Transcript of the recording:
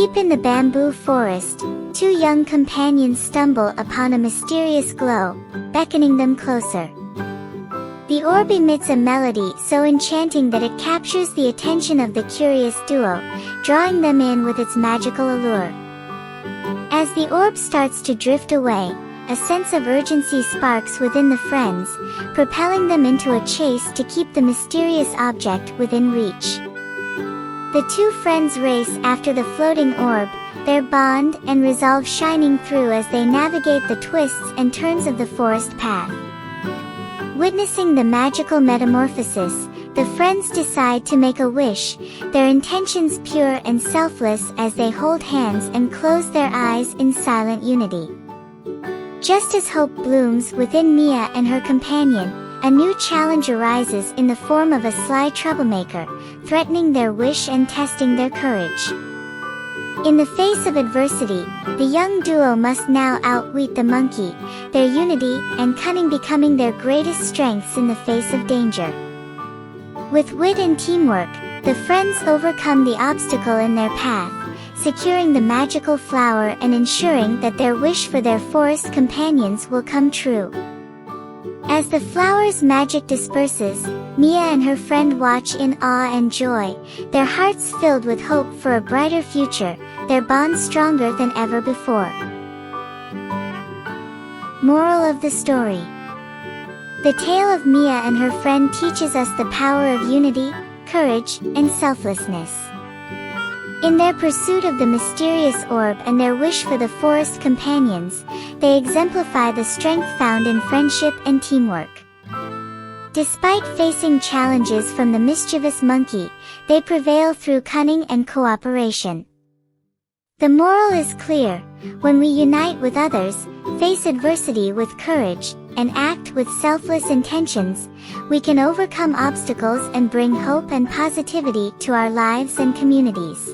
Deep in the bamboo forest, two young companions stumble upon a mysterious glow, beckoning them closer. The orb emits a melody so enchanting that it captures the attention of the curious duo, drawing them in with its magical allure. As the orb starts to drift away, a sense of urgency sparks within the friends, propelling them into a chase to keep the mysterious object within reach. The two friends race after the floating orb, their bond and resolve shining through as they navigate the twists and turns of the forest path. Witnessing the magical metamorphosis, the friends decide to make a wish, their intentions pure and selfless as they hold hands and close their eyes in silent unity. Just as hope blooms within Mia and her companion, a new challenge arises in the form of a sly troublemaker, threatening their wish and testing their courage. In the face of adversity, the young duo must now outwit the monkey, their unity and cunning becoming their greatest strengths in the face of danger. With wit and teamwork, the friends overcome the obstacle in their path, securing the magical flower and ensuring that their wish for their forest companions will come true. As the flower's magic disperses, Mia and her friend watch in awe and joy, their hearts filled with hope for a brighter future, their bond stronger than ever before. Moral of the story: the tale of Mia and her friend teaches us the power of unity, courage, and selflessness. In their pursuit of the mysterious orb and their wish for the forest companions, they exemplify the strength found in friendship and teamwork. Despite facing challenges from the mischievous monkey, they prevail through cunning and cooperation. The moral is clear: when we unite with others, face adversity with courage, and act with selfless intentions, we can overcome obstacles and bring hope and positivity to our lives and communities.